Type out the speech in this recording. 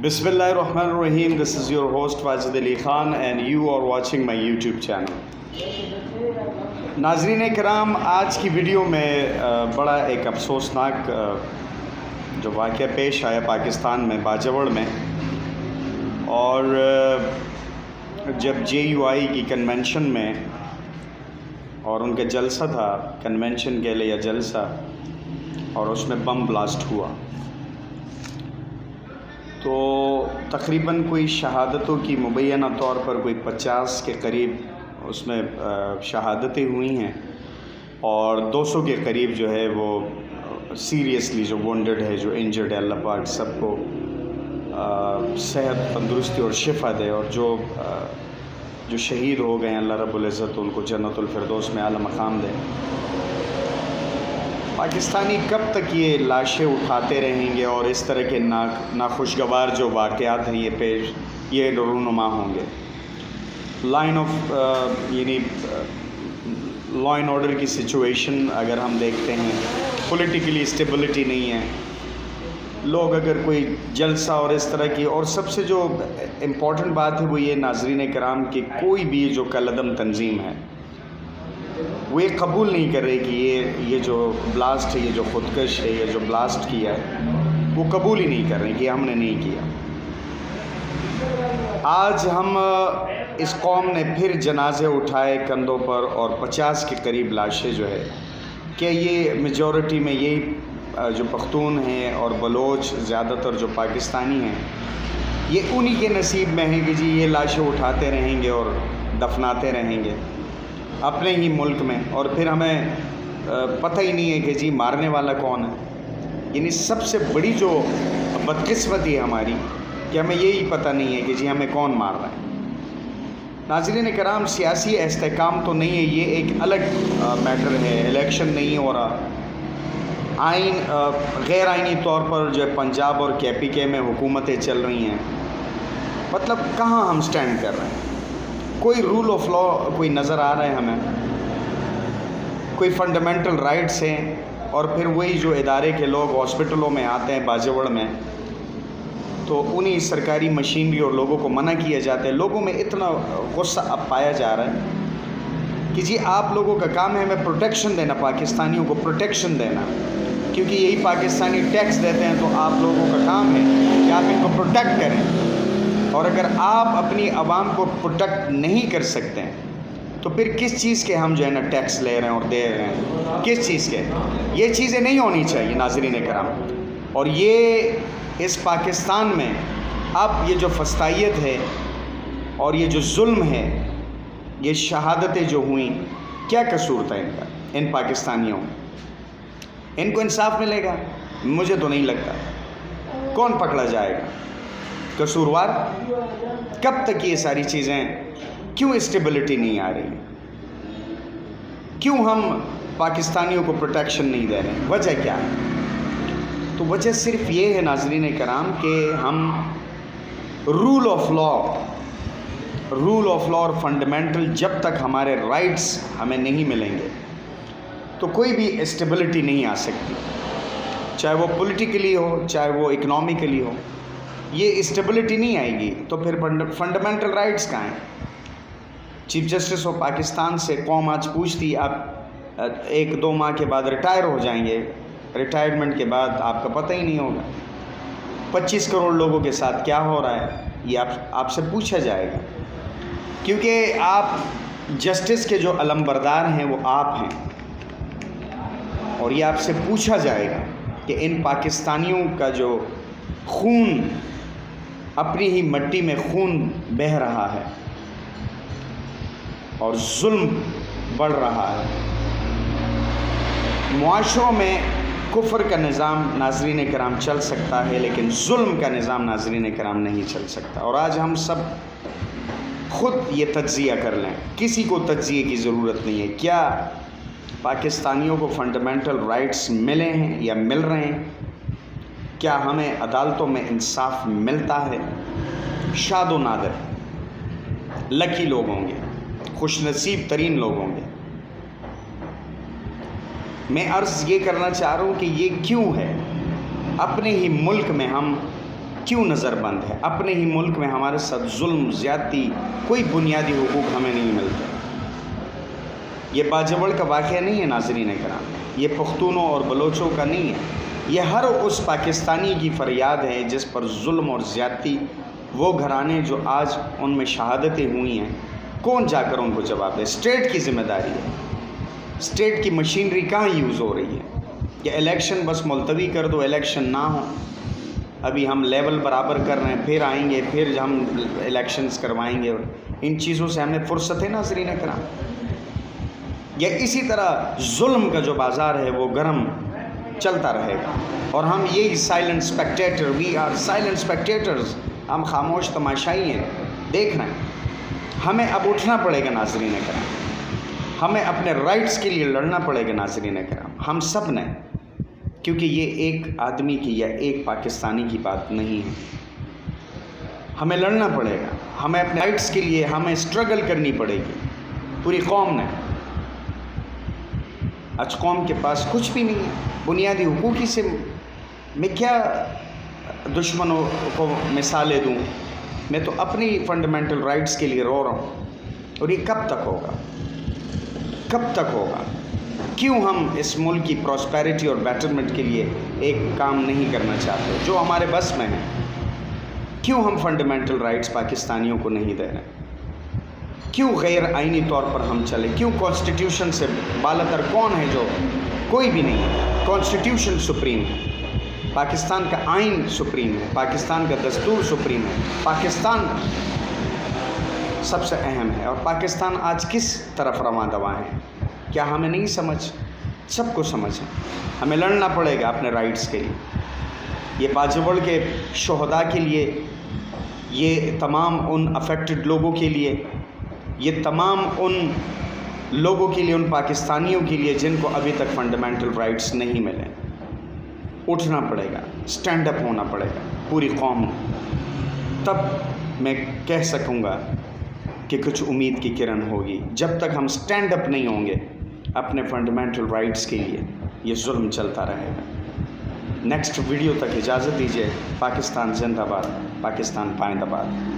Bismillahirrahmanirrahim. This is your host Wajid Ali Khan and you are watching my YouTube channel. नाज़रीन कराम, आज की video में बड़ा एक अफसोसनाक जो वाक़या पेश आया पाकिस्तान में बाजवड़ में, और जब JUI की कन्वेंशन में और उनका जलसा था, कन्वेंशन के लिए जलसा, और उसमें बम ब्लास्ट हुआ तो तकरीबन कोई शहादतों की मुबैना तौर पर कोई 50 के करीब उसमें शहादतें हुई हैं और 200 के करीब जो है वो सीरियसली जो वॉन्डेड है, जो इंजर्ड है, अल्लाह पाक सबको सेहत, तंदुरुस्ती और शिफा दे, और जो शहीद हो गए हैं अल्लाह रब्बुल इज़्ज़त उनको जन्नतुल फिरदौस में आला मकाम दे। पाकिस्तानी कब तक ये लाशें उठाते रहेंगे और इस तरह के नाखुशगवार जो वाक़यात हैं ये रूनुमा होंगे। लाइन ऑफ यानी लॉ एंड ऑर्डर की सिचुएशन अगर हम देखते हैं, पॉलिटिकली स्टेबिलिटी नहीं है, लोग अगर कोई जलसा और इस तरह की, और सबसे जो इम्पोर्टेंट बात है वो ये नाज़रीन कराम कि कोई भी जो कलदम तंजीम है वो ये कबूल नहीं कर रहे कि ये जो ब्लास्ट है, ये जो खुदकश है, ये जो ब्लास्ट किया है वो कबूल ही नहीं कर रहे कि हमने नहीं किया। आज हम इस कौम ने फिर जनाजे उठाए कंधों पर और 50 के करीब लाशें जो है, क्या ये मेजॉरिटी में यही जो पख्तून हैं और बलोच ज़्यादातर जो पाकिस्तानी हैं, ये उन्हीं के नसीब में है कि जी ये लाशें उठाते रहेंगे और दफनाते रहेंगे अपने ही मुल्क में, और फिर हमें पता ही नहीं है कि जी मारने वाला कौन है। यानी सबसे बड़ी जो बदकिस्मती है हमारी कि हमें यही पता नहीं है कि जी हमें कौन मार रहा है। नाज़रीन कराम, सियासी इस्तेहकाम तो नहीं है, ये एक अलग मैटर है, इलेक्शन नहीं हो रहा, आइन गैर आइनी तौर पर जो पंजाब और KPK में हुकूमतें चल रही हैं, मतलब कहाँ हम स्टैंड कर रहे हैं, कोई रूल ऑफ लॉ कोई नज़र आ रहा है हमें, कोई फंडामेंटल राइट्स हैं, और फिर वही जो इदारे के लोग हॉस्पिटलों में आते हैं बाजवड़ में, तो उन्हीं सरकारी मशीनरी और लोगों को मना किया जाता है। लोगों में इतना गुस्सा अब पाया जा रहा है कि जी आप लोगों का काम है हमें प्रोटेक्शन देना, पाकिस्तानियों को प्रोटेक्शन देना, क्योंकि यही पाकिस्तानी टैक्स देते हैं, तो आप लोगों का काम है कि आप इनको प्रोटेक्ट करें। और अगर आप अपनी आवाम को प्रोटेक्ट नहीं कर सकते हैं तो फिर किस चीज़ के हम जो है ना टैक्स ले रहे हैं और दे रहे हैं, किस चीज़ के? ये चीज़ें नहीं होनी चाहिए नाज़रीन कराम। और ये इस पाकिस्तान में अब ये जो फस्तायत है और ये जो जुल्म है, ये शहादतें जो हुई, क्या कसूर था इनका, इन पाकिस्तानियों में? इनको इंसाफ मिलेगा? मुझे तो नहीं लगता। कौन पकड़ा जाएगा कसूरवार? कब तक ये सारी चीज़ें, क्यों स्टेबिलिटी नहीं आ रही, क्यों हम पाकिस्तानियों को प्रोटेक्शन नहीं दे रहे, वजह क्या है? तो वजह सिर्फ ये है नाज़रीन कराम कि हम रूल ऑफ लॉ और फंडामेंटल जब तक हमारे राइट्स हमें नहीं मिलेंगे तो कोई भी स्टेबिलिटी नहीं आ सकती, चाहे वो पॉलिटिकली हो, चाहे वो इकोनॉमिकली हो। ये स्टेबिलिटी नहीं आएगी तो फिर फंडामेंटल राइट्स कहाँ हैं? चीफ जस्टिस ऑफ पाकिस्तान से कौम आज पूछती, आप 1-2 माह के बाद रिटायर हो जाएंगे, रिटायरमेंट के बाद आपका पता ही नहीं होगा 25 करोड़ लोगों के साथ क्या हो रहा है, ये आपसे पूछा जाएगा, क्योंकि आप जस्टिस के जो अलमबरदार हैं वो आप हैं, और ये आपसे पूछा जाएगा कि इन पाकिस्तानियों का जो खून, अपनी ही मट्टी में खून बह रहा है और जुल्म बढ़ रहा है, मुआशरों में कुफ्र का निज़ाम नाज़रीन कराम चल सकता है, लेकिन जुल्म का निज़ाम नाज़रीन कराम नहीं चल सकता। और आज हम सब खुद ये तज्ज़िया कर लें, किसी को तज्ज़िये की ज़रूरत नहीं है। क्या पाकिस्तानियों को फंडामेंटल राइट्स मिले हैं या मिल रहे हैं? क्या हमें अदालतों में इंसाफ मिलता है? शादो नादर, लकी लोग होंगे, खुशनसीब तरीन लोग होंगे। मैं अर्ज़ ये करना चाह रहा हूँ कि ये क्यों है, अपने ही मुल्क में हम क्यों नज़र बंद है? अपने ही मुल्क में हमारे साथ जुल्म, ज़्यादती, कोई बुनियादी हुकूक हमें नहीं मिलते। ये बाजवड़ का वाक़या नहीं है नाज़रीन कराम, ये पख्तूनों और बलोचों का नहीं है, ये हर उस पाकिस्तानी की फ़रियाद है जिस पर जुल्म और ज़्यादती, वो घराने जो आज उनमें शहादतें हुई हैं, कौन जाकर उनको जवाब दे? स्टेट की ज़िम्मेदारी है। स्टेट की मशीनरी कहाँ यूज़ हो रही है? कि इलेक्शन बस मुलतवी कर दो, इलेक्शन ना हो, अभी हम लेवल बराबर कर रहे हैं, फिर आएंगे, फिर हम इलेक्शंस करवाएंगे। इन चीज़ों से हमें फ़ुर्सत है नाज़रीन कराम? या इसी तरह जुल्म का जो बाज़ार है वो गर्म चलता रहेगा और हम यही silent spectator, we are silent spectators, हम खामोश तमाशाई हैं, देख रहे हैं। हमें अब उठना पड़ेगा नाज़रीन कराम, हमें अपने राइट्स के लिए लड़ना पड़ेगा नाज़रीन कराम, हम सब ने, क्योंकि ये एक आदमी की या एक पाकिस्तानी की बात नहीं है। हमें लड़ना पड़ेगा, हमें अपने राइट्स के लिए हमें स्ट्रगल करनी पड़ेगी, पूरी कौम ने। आज कौम के पास कुछ भी नहीं है, बुनियादी हुकूक से मैं क्या दुश्मनों को मिसालें दूँ? मैं तो अपनी फंडामेंटल राइट्स के लिए रो रहा हूँ। और ये कब तक होगा? कब तक होगा? क्यों हम इस मुल्क की प्रॉस्पेरिटी और बेटरमेंट के लिए एक काम नहीं करना चाहते जो हमारे बस में है? क्यों हम फंडामेंटल राइट्स पाकिस्तानियों को नहीं दे रहे? क्यों गैर आइनी तौर पर हम चले? क्यों कॉन्स्टिट्यूशन से बालातर कौन है? जो कोई भी नहीं है। कॉन्स्टिट्यूशन सुप्रीम है, पाकिस्तान का आइन सुप्रीम है, पाकिस्तान का दस्तूर सुप्रीम है, पाकिस्तान सबसे अहम है। और पाकिस्तान आज किस तरफ रवां दवा है? क्या हमें नहीं समझ? सबको समझ है। हमें लड़ना पड़ेगा अपने राइट्स के लिए, ये बाजवड़ के शोहदा के लिए, ये तमाम उन अफेक्टेड लोगों के लिए, ये तमाम उन लोगों के लिए, उन पाकिस्तानियों के लिए जिनको अभी तक फंडामेंटल राइट्स नहीं मिले। उठना पड़ेगा, स्टैंड अप होना पड़ेगा पूरी कौम में, तब मैं कह सकूँगा कि कुछ उम्मीद की किरण होगी। जब तक हम स्टैंड अप नहीं होंगे अपने फंडामेंटल राइट्स के लिए, ये जुल्म चलता रहेगा। नेक्स्ट वीडियो तक इजाज़त दीजिए। पाकिस्तान जिंदाबाद, पाकिस्तान पाइंदाबाद।